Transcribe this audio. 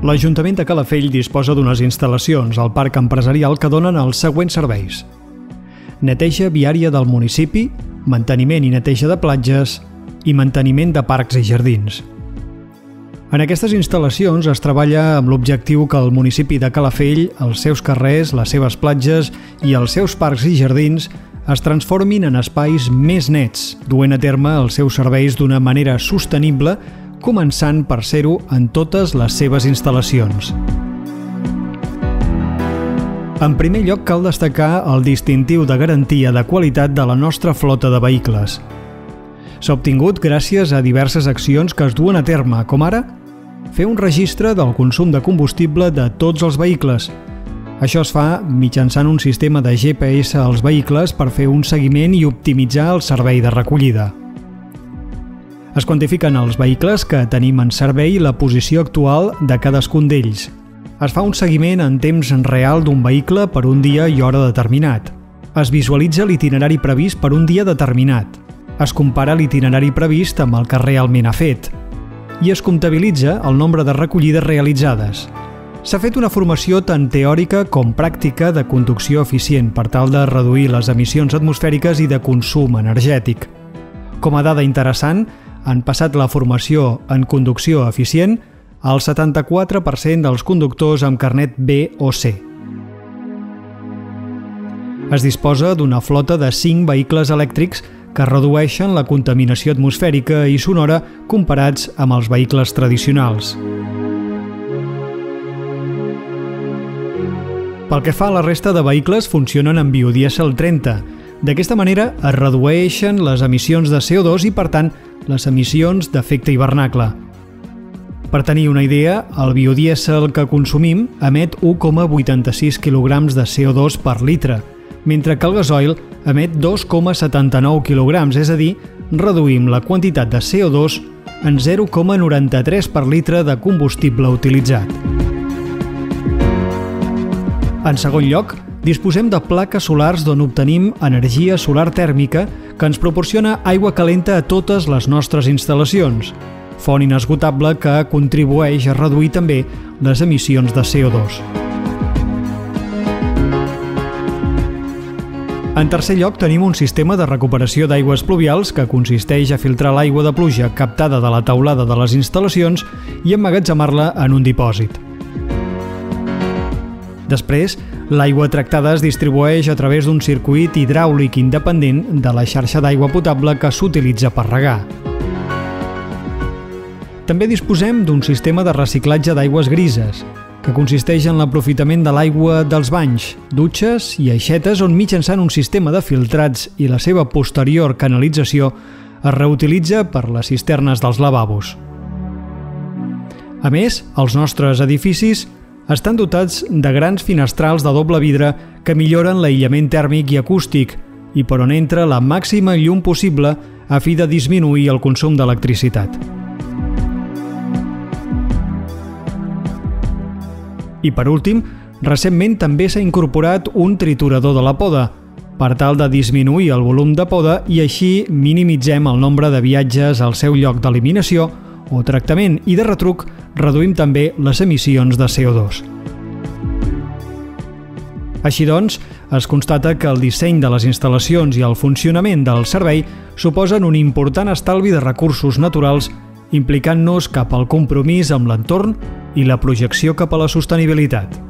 L'Ajuntament de Calafell disposa d'unes instal·lacions al parc empresarial que donen els següents serveis: neteja viària del municipi, manteniment i neteja de platges i manteniment de parcs i jardins. En aquestes instal·lacions es treballa amb l'objectiu que el municipi de Calafell, els seus carrers, les seves platges i els seus parcs i jardins es transformin en espais més nets, duent a terme els seus serveis d'una manera sostenible, començant per ser-ho en totes les seves instal·lacions. En primer lloc, cal destacar el distintiu de garantia de qualitat de la nostra flota de vehicles. S'ha obtingut gràcies a diverses accions que es duen a terme, com ara fer un registre del consum de combustible de tots els vehicles. Això es fa mitjançant un sistema de GPS als vehicles per fer un seguiment i optimitzar el servei de recollida. Es quantifiquen els vehicles que tenim en servei i la posició actual de cadascun d'ells. Es fa un seguiment en temps real d'un vehicle per un dia i hora determinat. Es visualitza l'itinerari previst per un dia determinat. Es compara l'itinerari previst amb el que realment ha fet. I es comptabilitza el nombre de recollides realitzades. S'ha fet una formació tant teòrica com pràctica de conducció eficient per tal de reduir les emissions atmosfèriques i de consum energètic. Com a dada interessant, han passat la formació en conducció eficient el 74% dels conductors amb carnet B o C. Es disposa d'una flota de 5 vehicles elèctrics que redueixen la contaminació atmosfèrica i sonora comparats amb els vehicles tradicionals. Pel que fa a la resta de vehicles, funcionen amb biodièsel 30. D'aquesta manera es redueixen les emissions de CO2 i, per tant, les emissions d'efecte hivernacle. Per tenir una idea, el biodièsel que consumim emet 1,86 kg de CO2 per litre, mentre que el gasoil emet 2,79 kg, és a dir, reduïm la quantitat de CO2 en 0,93 per litre de combustible utilitzat. En segon lloc, disposem de plaques solars d'on obtenim energia solar tèrmica que ens proporciona aigua calenta a totes les nostres instal·lacions, font inesgotable que contribueix a reduir també les emissions de CO2. En tercer lloc, tenim un sistema de recuperació d'aigües pluvials que consisteix a filtrar l'aigua de pluja captada de la teulada de les instal·lacions i emmagatzemar-la en un dipòsit. Després, l'aigua tractada es distribueix a través d'un circuit hidràulic independent de la xarxa d'aigua potable que s'utilitza per regar. També disposem d'un sistema de reciclatge d'aigües grises, que consisteix en l'aprofitament de l'aigua dels banys, dutxes i aixetes on mitjançant un sistema de filtrats i la seva posterior canalització es reutilitza per les cisternes dels lavabos. A més, els nostres edificis estan dotats de grans finestrals de doble vidre que milloren l'aïllament tèrmic i acústic i per on entra la màxima llum possible a fi de disminuir el consum d'electricitat. I per últim, recentment també s'ha incorporat un triturador de la poda, per tal de disminuir el volum de poda i així minimitzem el nombre de viatges al seu lloc d'eliminació o tractament i de retruc reduïm també les emissions de CO2. Així doncs, es constata que el disseny de les instal·lacions i el funcionament del servei suposen un important estalvi de recursos naturals, implicant-nos cap al compromís amb l'entorn i la projecció cap a la sostenibilitat.